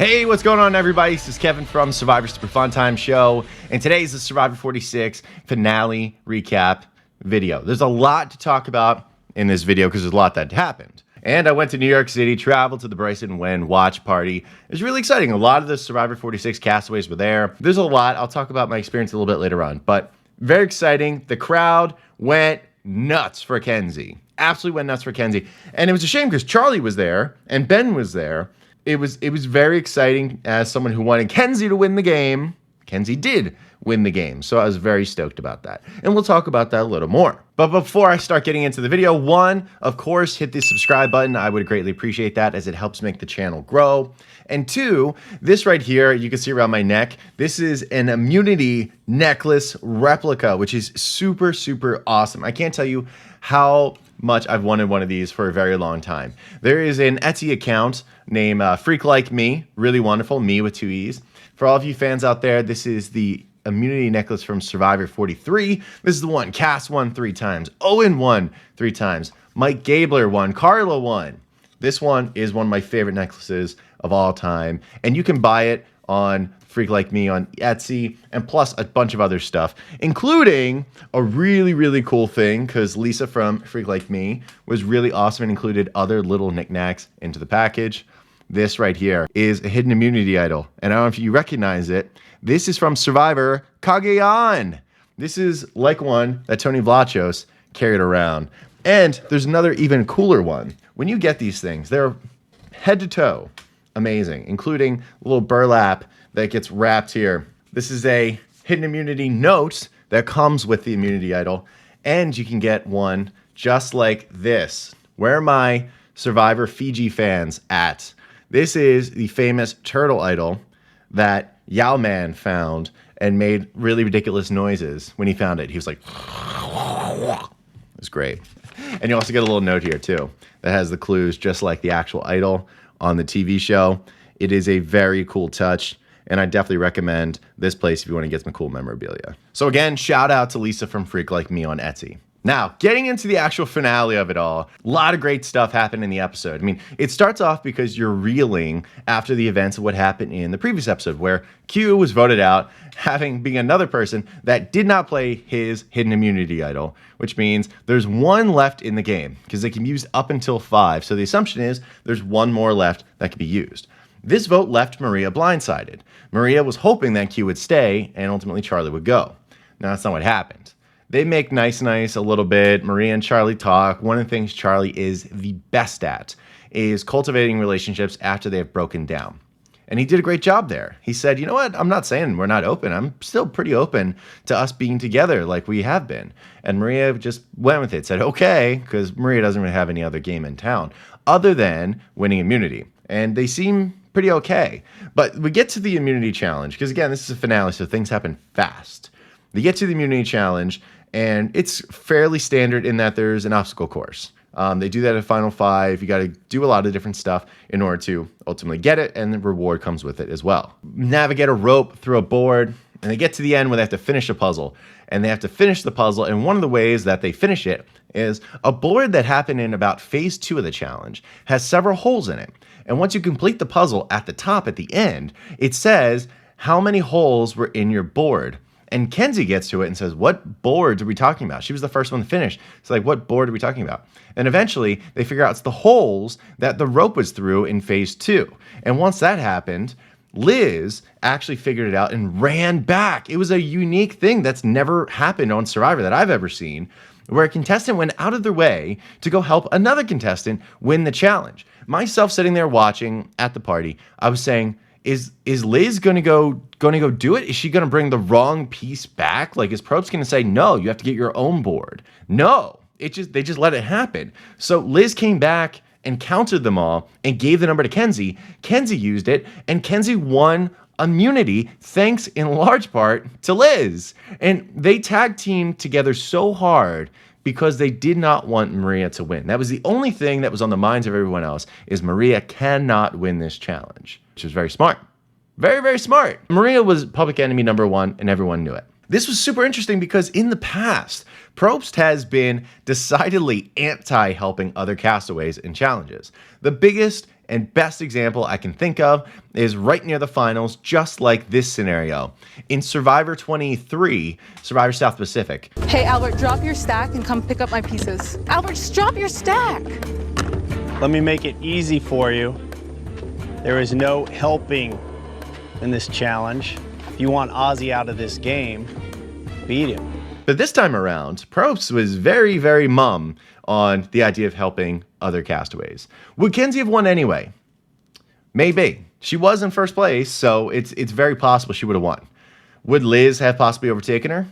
Hey, what's going on, everybody? This is Kevin from Survivor Super Fun Time Show, and today's the Survivor 46 finale recap video. There's a lot to talk about in this video because there's a lot that happened. And I went to New York City, traveled to the Bryson Wen watch party. It was really exciting. A lot of the Survivor 46 castaways were there. There's a lot. I'll talk about my experience a little bit later on, but very exciting. The crowd went nuts for Kenzie. Absolutely went nuts for Kenzie. And it was a shame because Charlie was there and Ben was there. It was very exciting as someone who wanted Kenzie to win the game. Kenzie did win the game, so I was very stoked about that. And we'll talk about that a little more. But before I start getting into the video, one, of course, hit the subscribe button. I would greatly appreciate that as it helps make the channel grow. And two, this right here, you can see around my neck, this is an immunity necklace replica, which is super, super awesome. I can't tell you how much I've wanted one of these for a very long time. There is an Etsy account named Freak Like Me, really wonderful, me with two E's. For all of you fans out there, this is the immunity necklace from Survivor 43. This is the one Cass won 3 times, Owen won 3 times, Mike Gabler won, Carla won. This one is one of my favorite necklaces of all time, and you can buy it on Freak Like Me on Etsy, and plus a bunch of other stuff, including a really, really cool thing, because Lisa from Freak Like Me was really awesome and included other little knickknacks into the package. This right here is a hidden immunity idol, and I don't know if you recognize it. This is from Survivor Cagayan. This is like one that Tony Vlachos carried around. And there's another even cooler one. When you get these things, they're head to toe amazing, including a little burlap that gets wrapped here. This is a hidden immunity note that comes with the immunity idol, and you can get one just like this. Where are my Survivor Fiji fans at? This is the famous turtle idol that Yao Man found and made really ridiculous noises when he found it. He was like, it was great. And you also get a little note here too that has the clues just like the actual idol on the TV show. It is a very cool touch, and I definitely recommend this place if you want to get some cool memorabilia. So again, shout out to Lisa from Freak Like Me on Etsy. Now, getting into the actual finale of it all, a lot of great stuff happened in the episode. I mean, it starts off because you're reeling after the events of what happened in the previous episode, where Q was voted out, being another person that did not play his hidden immunity idol, which means there's one left in the game, because they can be used up until 5. So the assumption is there's one more left that can be used. This vote left Maria blindsided. Maria was hoping that Q would stay, and ultimately Charlie would go. Now, that's not what happened. They make nice a little bit. Maria and Charlie talk. One of the things Charlie is the best at is cultivating relationships after they have broken down. And he did a great job there. He said, you know what? I'm not saying we're not open. I'm still pretty open to us being together like we have been. And Maria just went with it, said, okay, because Maria doesn't really have any other game in town other than winning immunity. And they seem pretty okay. But we get to the immunity challenge, because again, this is a finale, so things happen fast. They get to the immunity challenge, and it's fairly standard in that there's an obstacle course. They do that at Final 5. You got to do a lot of different stuff in order to ultimately get it, and the reward comes with it as well. Navigate a rope through a board, and they get to the end where they have to finish a puzzle. And they have to finish the puzzle, and one of the ways that they finish it is a board that happened in about phase 2 of the challenge has several holes in it. And once you complete the puzzle at the top, at the end, it says how many holes were in your board. And Kenzie gets to it and says, what boards are we talking about? She was the first one to finish. It's like, what board are we talking about? And eventually, they figure out it's the holes that the rope was through in phase 2. And once that happened, Liz actually figured it out and ran back. It was a unique thing that's never happened on Survivor that I've ever seen, where a contestant went out of their way to go help another contestant win the challenge. Myself sitting there watching at the party, I was saying, Is Liz gonna go do it? Is she gonna bring the wrong piece back? Like, is Probst gonna say, no, you have to get your own board? No, they just let it happen. So Liz came back and counted them all and gave the number to Kenzie. Kenzie used it, and Kenzie won immunity thanks in large part to Liz. And they tag teamed together so hard because they did not want Maria to win. That was the only thing that was on the minds of everyone else, is Maria cannot win this challenge, which was very smart. Very, very smart. Maria was public enemy number 1, and everyone knew it. This was super interesting because in the past, Probst has been decidedly anti-helping other castaways in challenges. The biggest And best example I can think of is right near the finals, just like this scenario. In Survivor 23, Survivor South Pacific. Hey, Albert, drop your stack and come pick up my pieces. Albert, just drop your stack. Let me make it easy for you. There is no helping in this challenge. If you want Ozzy out of this game, beat him. But this time around, Probst was very, very mum on the idea of helping other castaways. Would Kenzie have won anyway? Maybe. She was in first place, so it's very possible she would have won. Would Liz have possibly overtaken her?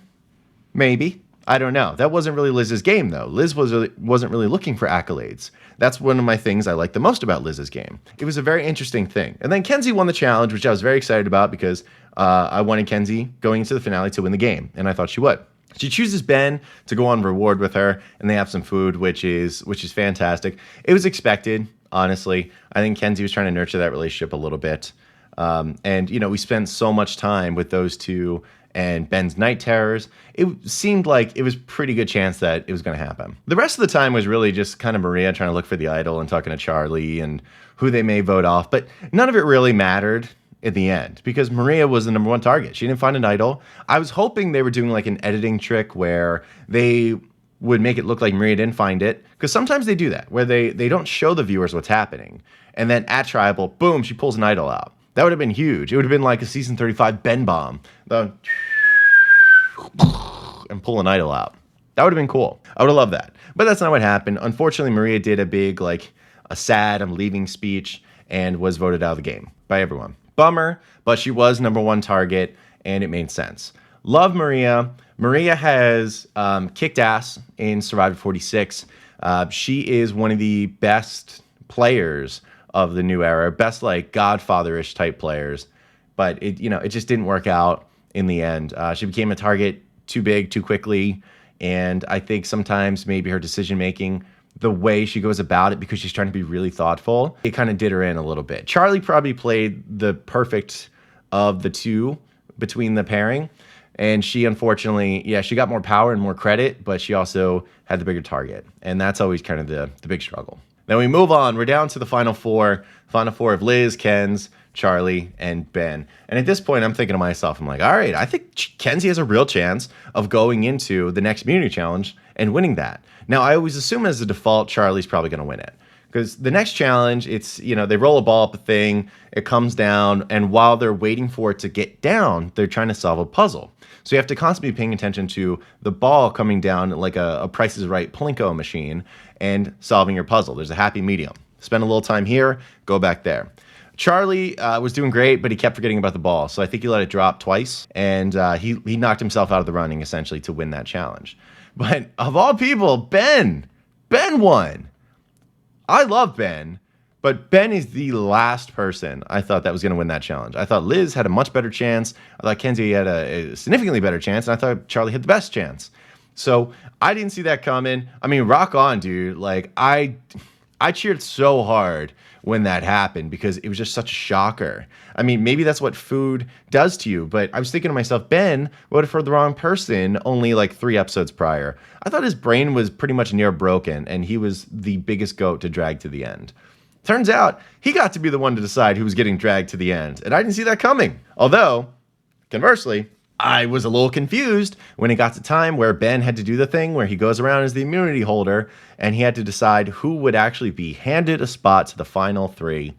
Maybe. I don't know. That wasn't really Liz's game, though. Liz wasn't really looking for accolades. That's one of my things I like the most about Liz's game. It was a very interesting thing. And then Kenzie won the challenge, which I was very excited about because I wanted Kenzie going into the finale to win the game, and I thought she would. She chooses Ben to go on reward with her, and they have some food, which is fantastic. It was expected, honestly. I think Kenzie was trying to nurture that relationship a little bit. And, we spent so much time with those two and Ben's night terrors. It seemed like it was pretty good chance that it was going to happen. The rest of the time was really just kind of Maria trying to look for the idol and talking to Charlie and who they may vote off. But none of it really mattered in the end because Maria was the number one target. She didn't find an idol. I was hoping they were doing like an editing trick where they would make it look like Maria didn't find it, because sometimes they do that where they don't show the viewers what's happening, and then at Tribal, boom, she pulls an idol out. That would have been huge. It would have been like a season 35 Ben bomb, and pull an idol out. That would have been cool. I would have loved that, but that's not what happened. Unfortunately, Maria did a big a sad I'm leaving speech and was voted out of the game by everyone. Bummer, but she was number one target, and it made sense. Love Maria. Maria has kicked ass in Survivor 46. She is one of the best players of the new era, best Godfather-ish type players, but it just didn't work out in the end. She became a target too big, too quickly, and I think sometimes maybe her decision making, the way she goes about it, because she's trying to be really thoughtful, it kind of did her in a little bit. Charlie probably played the perfect of the two between the pairing, and she unfortunately, she got more power and more credit, but she also had the bigger target, and that's always kind of the big struggle. Then we move on. We're down to the final four of Liz, Kenz, Charlie, and Ben. And at this point, I'm thinking to myself, I'm like, all right, I think Kenzie has a real chance of going into the next community challenge and winning that. Now, I always assume as a default, Charlie's probably going to win it. Because the next challenge, it's, they roll a ball up a thing, it comes down, and while they're waiting for it to get down, they're trying to solve a puzzle. So you have to constantly be paying attention to the ball coming down like a Price is Right Plinko machine and solving your puzzle. There's a happy medium. Spend a little time here, go back there. Charlie was doing great, but he kept forgetting about the ball. So I think he let it drop twice, and he knocked himself out of the running, essentially, to win that challenge. But of all people, Ben won. I love Ben, but Ben is the last person I thought that was going to win that challenge. I thought Liz had a much better chance. I thought Kenzie had a significantly better chance, and I thought Charlie had the best chance. So I didn't see that coming. I mean, rock on, dude. I cheered so hard when that happened because it was just such a shocker. I mean, maybe that's what food does to you, but I was thinking to myself, Ben voted for the wrong person only 3 episodes prior. I thought his brain was pretty much near broken, and he was the biggest goat to drag to the end. Turns out, he got to be the one to decide who was getting dragged to the end, and I didn't see that coming. Although, conversely, I was a little confused when it got to time where Ben had to do the thing where he goes around as the immunity holder, and he had to decide who would actually be handed a spot to the final 3,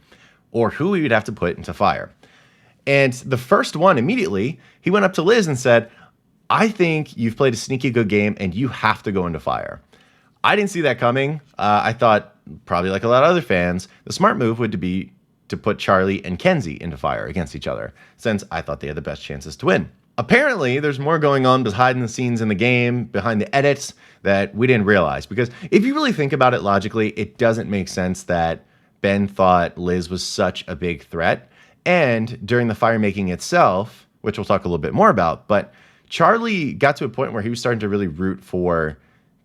or who he would have to put into fire. And the first one, immediately, he went up to Liz and said, I think you've played a sneaky good game, and you have to go into fire. I didn't see that coming. I thought, probably like a lot of other fans, the smart move would be to put Charlie and Kenzie into fire against each other, since I thought they had the best chances to win. Apparently, there's more going on behind the scenes in the game, behind the edits, that we didn't realize. Because if you really think about it logically, it doesn't make sense that Ben thought Liz was such a big threat. And during the fire making itself, which we'll talk a little bit more about, but Charlie got to a point where he was starting to really root for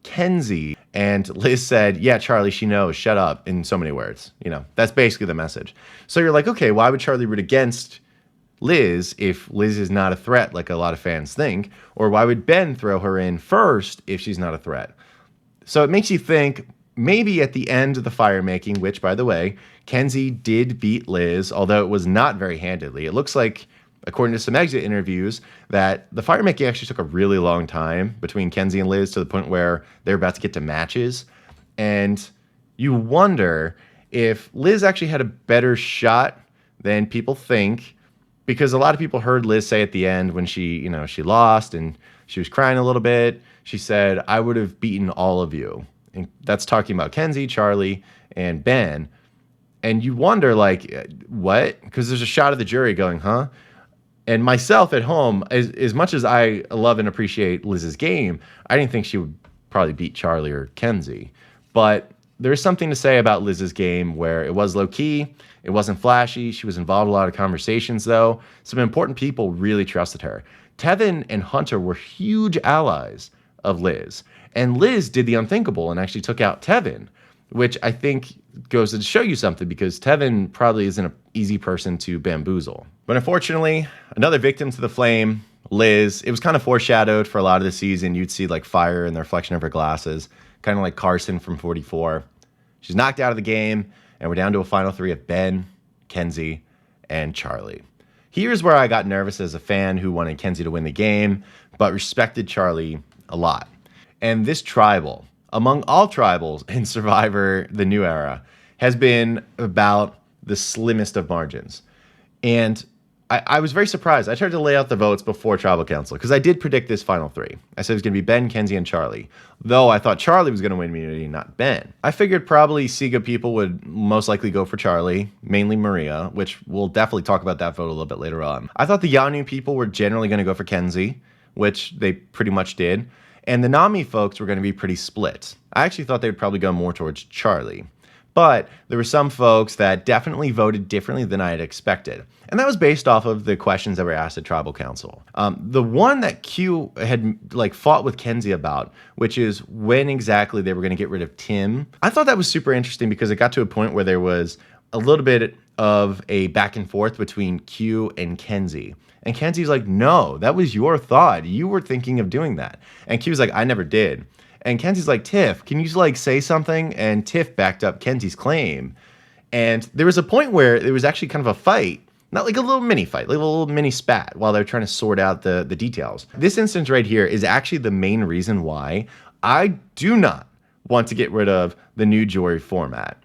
Kenzie. And Liz said, yeah, Charlie, she knows, shut up, in so many words. That's basically the message. So you're like, okay, why would Charlie root against Liz if Liz is not a threat like a lot of fans think? Or why would Ben throw her in first if she's not a threat? So it makes you think, maybe at the end of the fire making, which, by the way, Kenzie did beat Liz, although it was not very handedly. It looks like, according to some exit interviews, that the fire making actually took a really long time between Kenzie and Liz, to the point where they're about to get to matches. And you wonder if Liz actually had a better shot than people think, because a lot of people heard Liz say at the end when she lost and she was crying a little bit, she said, "I would have beaten all of you." And that's talking about Kenzie, Charlie, and Ben. And you wonder, like, what? Because there's a shot of the jury going, huh? And myself at home, as much as I love and appreciate Liz's game, I didn't think she would probably beat Charlie or Kenzie. But there's something to say about Liz's game where it was low-key, it wasn't flashy, she was involved in a lot of conversations, though. Some important people really trusted her. Tevin and Hunter were huge allies of Liz. And Liz did the unthinkable and actually took out Tevin, which I think goes to show you something, because Tevin probably isn't an easy person to bamboozle. But unfortunately, another victim to the flame, Liz. It was kind of foreshadowed for a lot of the season. You'd see like fire in the reflection of her glasses, kind of like Carson from 44. She's knocked out of the game, and we're down to a final three of Ben, Kenzie, and Charlie. Here's where I got nervous as a fan who wanted Kenzie to win the game, but respected Charlie a lot. And this tribal, among all tribals in Survivor, the new era, has been about the slimmest of margins. And I was very surprised. I tried to lay out the votes before Tribal Council, because I did predict this final three. I said it was going to be Ben, Kenzie, and Charlie, though I thought Charlie was going to win immunity, not Ben. I figured probably Siga people would most likely go for Charlie, mainly Maria, which we'll definitely talk about that vote a little bit later on. I thought the Yanu people were generally going to go for Kenzie, which they pretty much did. And the Nami folks were going to be pretty split. I actually thought they would probably go more towards Charlie. But there were some folks that definitely voted differently than I had expected. And that was based off of the questions that were asked at Tribal Council. The one that Q had fought with Kenzie about, which is when exactly they were going to get rid of Tim. I thought that was super interesting, because it got to a point where there was a little bit of a back and forth between Q and Kenzie. And Kenzie's like, no, that was your thought. You were thinking of doing that. And Q's like, I never did. And Kenzie's like, Tiff, can you say something? And Tiff backed up Kenzie's claim. And there was a point where there was actually kind of a fight, not like a little mini fight, like a little mini spat while they're trying to sort out the details. This instance right here is actually the main reason why I do not want to get rid of the new jury format.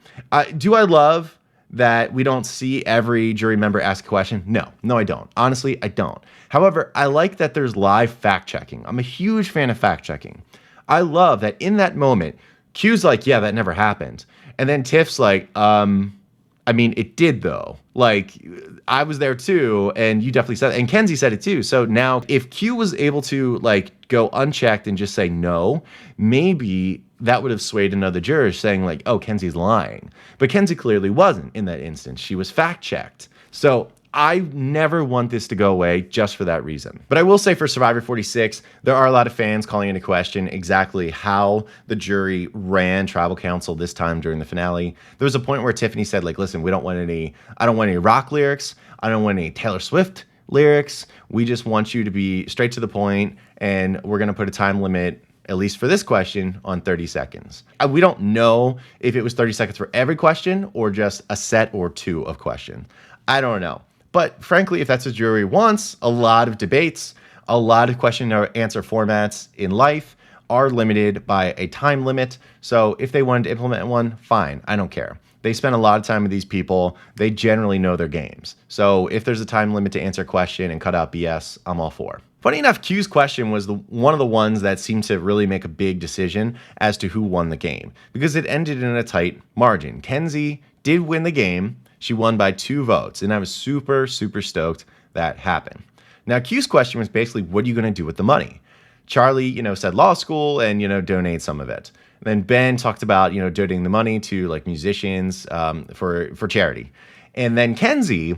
Do I love that we don't see every jury member ask a question? No, I don't. Honestly, I don't. However, I like that there's live fact checking. I'm a huge fan of fact checking. I love that in that moment, Q's like, yeah, that never happened. And then Tiff's like, it did though. I was there too, and you definitely said it. And Kenzie said it too. So now if Q was able to go unchecked and just say no, maybe that would have swayed another juror saying oh, Kenzie's lying. But Kenzie clearly wasn't in that instance. She was fact checked. So I never want this to go away just for that reason. But I will say for Survivor 46, there are a lot of fans calling into question exactly how the jury ran Tribal Council this time during the finale. There was a point where Tiffany said, listen, I don't want any rock lyrics. I don't want any Taylor Swift lyrics. We just want you to be straight to the point, and we're going to put a time limit, at least for this question, on 30 seconds. We don't know if it was 30 seconds for every question or just a set or two of question. I don't know. But frankly, if that's what jury wants, a lot of debates, a lot of question and answer formats in life are limited by a time limit. So if they wanted to implement one, fine, I don't care. They spend a lot of time with these people. They generally know their games. So if there's a time limit to answer a question and cut out BS, I'm all for. Funny enough, Q's question was one of the ones that seemed to really make a big decision as to who won the game, because it ended in a tight margin. Kenzie did win the game. She won by 2 votes, and I was super, super stoked that happened. Now, Q's question was basically, what are you going to do with the money? Charlie, said law school and, donate some of it. And then Ben talked about, donating the money to musicians for charity. And then Kenzie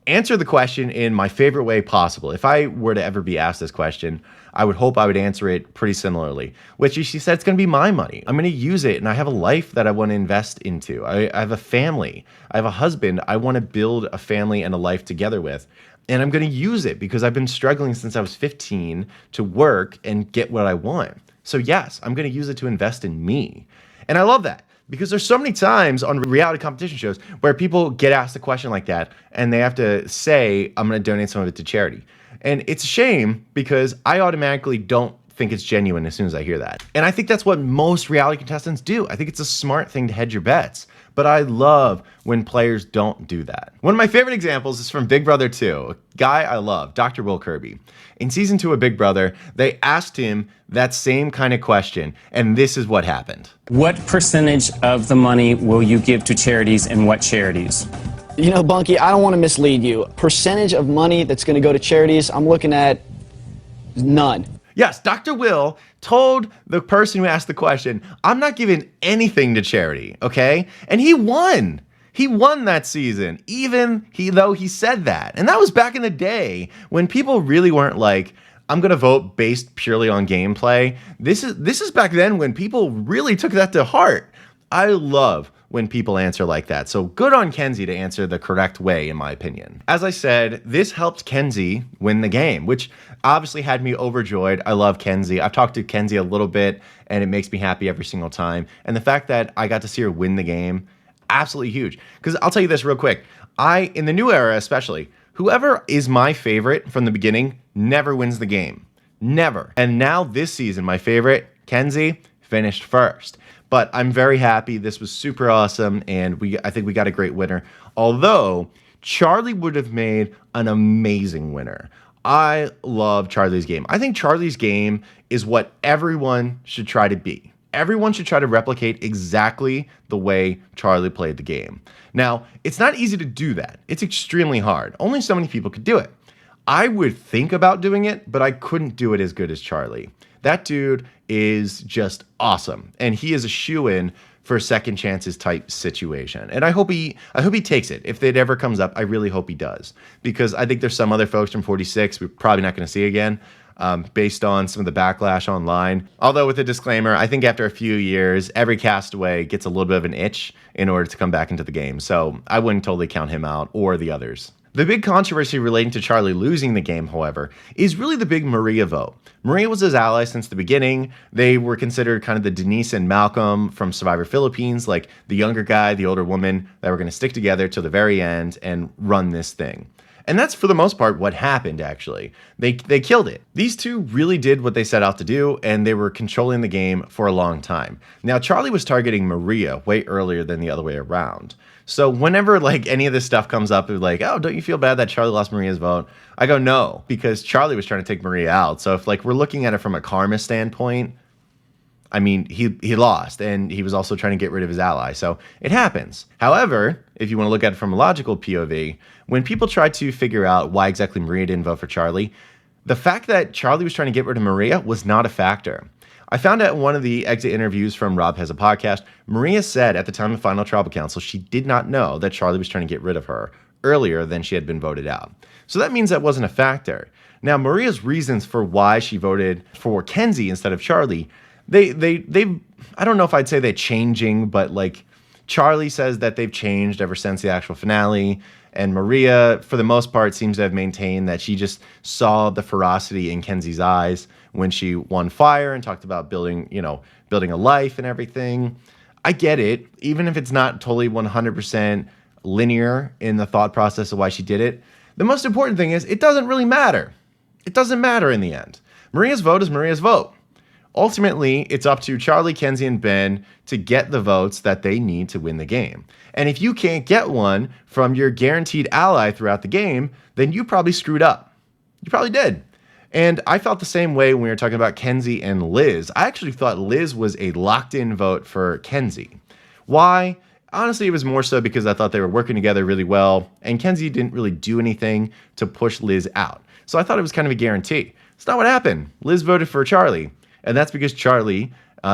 answered the question in my favorite way possible. If I were to ever be asked this question, I would hope I would answer it pretty similarly, which she said, it's going to be my money. I'm going to use it, and I have a life that I want to invest into. I have a family. I have a husband I want to build a family and a life together with, and I'm going to use it because I've been struggling since I was 15 to work and get what I want. So yes, I'm going to use it to invest in me. And I love that. Because there's so many times on reality competition shows where people get asked a question like that and they have to say, I'm going to donate some of it to charity. And it's a shame because I automatically don't think it's genuine as soon as I hear that. And I think that's what most reality contestants do. I think it's a smart thing to hedge your bets. But I love when players don't do that. One of my favorite examples is from Big Brother 2, a guy I love, Dr. Will Kirby. In season 2 of Big Brother, they asked him that same kind of question, and this is what happened. What percentage of the money will you give to charities, and what charities? You know, Bunky, I don't want to mislead you. Percentage of money that's going to go to charities, I'm looking at none. Yes, Dr. Will told the person who asked the question, I'm not giving anything to charity, okay? And he won. He won that season, though he said that. And that was back in the day when people really weren't like, I'm going to vote based purely on gameplay. This is back then when people really took that to heart. I love when people answer like that. So good on Kenzie to answer the correct way, in my opinion. As I said, this helped Kenzie win the game, which obviously had me overjoyed. I love Kenzie. I've talked to Kenzie a little bit, and it makes me happy every single time. And the fact that I got to see her win the game, absolutely huge. Because I'll tell you this real quick. In the new era especially, whoever is my favorite from the beginning never wins the game. Never. And now this season, my favorite, Kenzie, finished first. But I'm very happy. This was super awesome, and I think we got a great winner. Although, Charlie would have made an amazing winner. I love Charlie's game. I think Charlie's game is what everyone should try to be. Everyone should try to replicate exactly the way Charlie played the game. Now, it's not easy to do that. It's extremely hard. Only so many people could do it. I would think about doing it, but I couldn't do it as good as Charlie. That dude is just awesome, and he is a shoo-in for second chances type situation. And I hope he takes it. If it ever comes up, I really hope he does, because I think there's some other folks from 46 we're probably not going to see again, based on some of the backlash online. Although with a disclaimer, I think after a few years, every castaway gets a little bit of an itch in order to come back into the game. So I wouldn't totally count him out or the others. The big controversy relating to Charlie losing the game, however, is really the big Maria vote. Maria was his ally since the beginning. They were considered kind of the Denise and Malcolm from Survivor Philippines, like the younger guy, the older woman, that were going to stick together to the very end and run this thing. And that's, for the most part, what happened, actually. They killed it. These two really did what they set out to do, and they were controlling the game for a long time. Now, Charlie was targeting Maria way earlier than the other way around. So whenever, like, any of this stuff comes up, it's like, oh, don't you feel bad that Charlie lost Maria's vote? I go, no, because Charlie was trying to take Maria out. So if, like, we're looking at it from a karma standpoint, I mean, he lost, and he was also trying to get rid of his ally, so it happens. However, if you want to look at it from a logical POV, when people try to figure out why exactly Maria didn't vote for Charlie, the fact that Charlie was trying to get rid of Maria was not a factor. I found out in one of the exit interviews from Rob Has a Podcast, Maria said at the time of the final tribal council she did not know that Charlie was trying to get rid of her earlier than she had been voted out. So that means that wasn't a factor. Now, Maria's reasons for why she voted for Kenzie instead of Charlie, they I don't know if I'd say they're changing, but like Charlie says that they've changed ever since the actual finale, and Maria, for the most part, seems to have maintained that she just saw the ferocity in Kenzie's eyes when she won Fire and talked about building a life and everything. I get it, even if it's not totally 100% linear in the thought process of why she did it. The most important thing is it doesn't really matter. It doesn't matter in the end. Maria's vote is Maria's vote. Ultimately, it's up to Charlie, Kenzie, and Ben to get the votes that they need to win the game. And if you can't get one from your guaranteed ally throughout the game, then you probably screwed up. You probably did. And I felt the same way when we were talking about Kenzie and Liz. I actually thought Liz was a locked-in vote for Kenzie. Why? Honestly, it was more so because I thought they were working together really well, and Kenzie didn't really do anything to push Liz out. So I thought it was kind of a guarantee. It's not what happened. Liz voted for Charlie. And that's because Charlie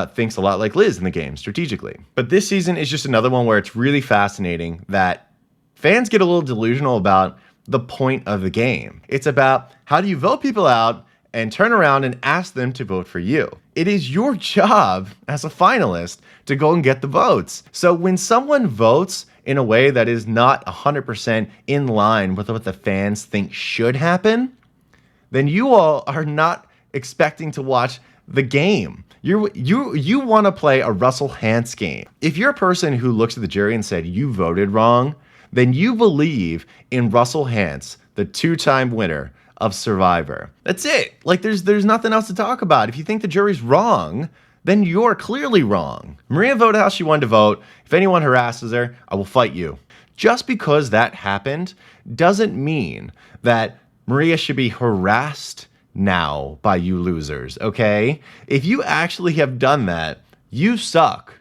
thinks a lot like Liz in the game, strategically. But this season is just another one where it's really fascinating that fans get a little delusional about the point of the game. It's about how do you vote people out and turn around and ask them to vote for you. It is your job as a finalist to go and get the votes. So when someone votes in a way that is not 100% in line with what the fans think should happen, then you all are not expecting to watch the game. You want to play a Russell Hantz game. If you're a person who looks at the jury and said you voted wrong, then you believe in Russell Hantz, the 2-time winner of Survivor. That's it. Like there's nothing else to talk about. If you think the jury's wrong, then you're clearly wrong. Maria voted how she wanted to vote. If anyone harasses her, I will fight you. Just because that happened doesn't mean that Maria should be harassed now by you losers, okay? If you actually have done that, you suck.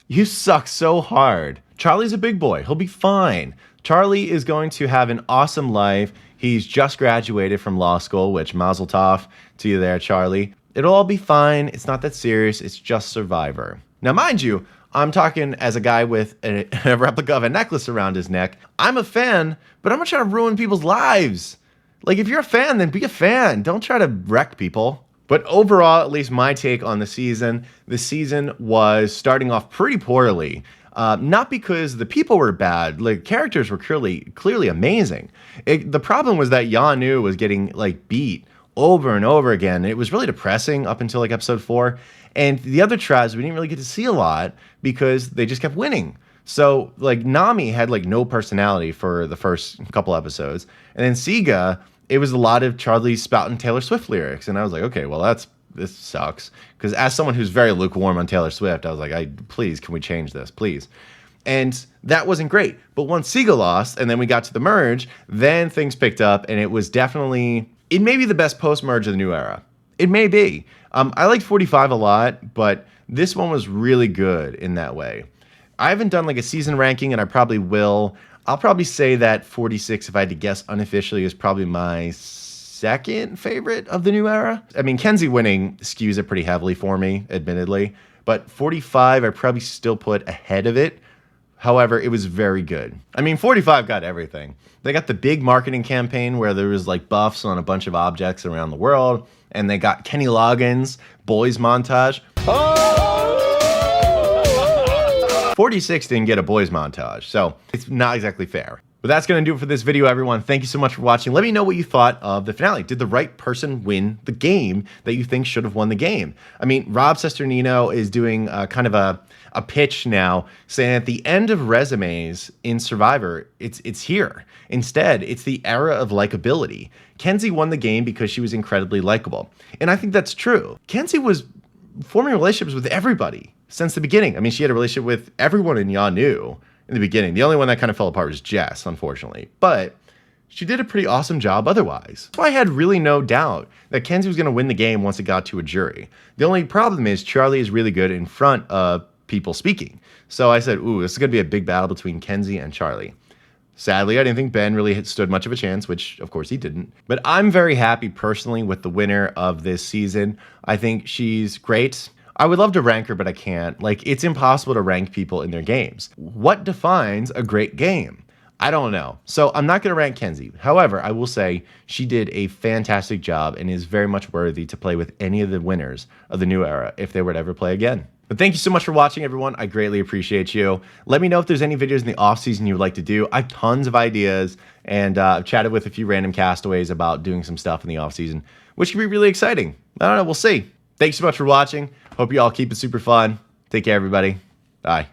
You suck so hard. Charlie's a big boy. He'll be fine. Charlie is going to have an awesome life. He's just graduated from law school, which mazel tov to you there, Charlie. It'll all be fine. It's not that serious. It's just Survivor. Now, mind you, I'm talking as a guy with a replica of a necklace around his neck. I'm a fan, but I'm not trying to ruin people's lives. Like, if you're a fan, then be a fan. Don't try to wreck people. But overall, at least my take on the season was starting off pretty poorly. Not because the people were bad. Like, characters were clearly amazing. The problem was that Yanu was getting, like, beat over and over again. It was really depressing up until, like, episode 4. And the other tribes, we didn't really get to see a lot because they just kept winning. So, like, Nami had, like, no personality for the first couple episodes. And then Siga, it was a lot of Charlie spouting Taylor Swift lyrics. And I was like, okay, well, this sucks. Because as someone who's very lukewarm on Taylor Swift, I was like, please, can we change this, please? And that wasn't great. But once Siga lost, and then we got to the merge, then things picked up, and it was definitely, it may be the best post-merge of the new era. It may be. I liked 45 a lot, but this one was really good in that way. I haven't done like a season ranking, and I probably will. I'll probably say that 46, if I had to guess unofficially, is probably my second favorite of the new era. I mean, Kenzie winning skews it pretty heavily for me, admittedly. But 45, I probably still put ahead of it. However, it was very good. I mean, 45 got everything. They got the big marketing campaign where there was like buffs on a bunch of objects around the world. And they got Kenny Loggins' boys montage. 46 didn't get a boys montage, so it's not exactly fair. But that's going to do it for this video, everyone. Thank you so much for watching. Let me know what you thought of the finale. Did the right person win the game that you think should have won the game? I mean, Rob Cesternino is doing kind of a pitch now, saying at the end of resumes in Survivor, it's here. Instead, it's the era of likability. Kenzie won the game because she was incredibly likable. And I think that's true. Kenzie was forming relationships with everybody since the beginning. I mean, she had a relationship with everyone in Yanu in the beginning. The only one that kind of fell apart was Jess, unfortunately. But she did a pretty awesome job otherwise. So I had really no doubt that Kenzie was going to win the game once it got to a jury. The only problem is Charlie is really good in front of people speaking. So I said, ooh, this is going to be a big battle between Kenzie and Charlie. Sadly, I didn't think Ben really stood much of a chance, which of course he didn't. But I'm very happy personally with the winner of this season. I think she's great. I would love to rank her, but I can't. Like, it's impossible to rank people in their games. What defines a great game? I don't know. So I'm not going to rank Kenzie. However, I will say she did a fantastic job and is very much worthy to play with any of the winners of the new era if they were to ever play again. But thank you so much for watching, everyone. I greatly appreciate you. Let me know if there's any videos in the off season you would like to do. I have tons of ideas, and I've chatted with a few random castaways about doing some stuff in the off season, which could be really exciting. I don't know. We'll see. Thanks so much for watching. Hope you all keep it super fun. Take care, everybody. Bye.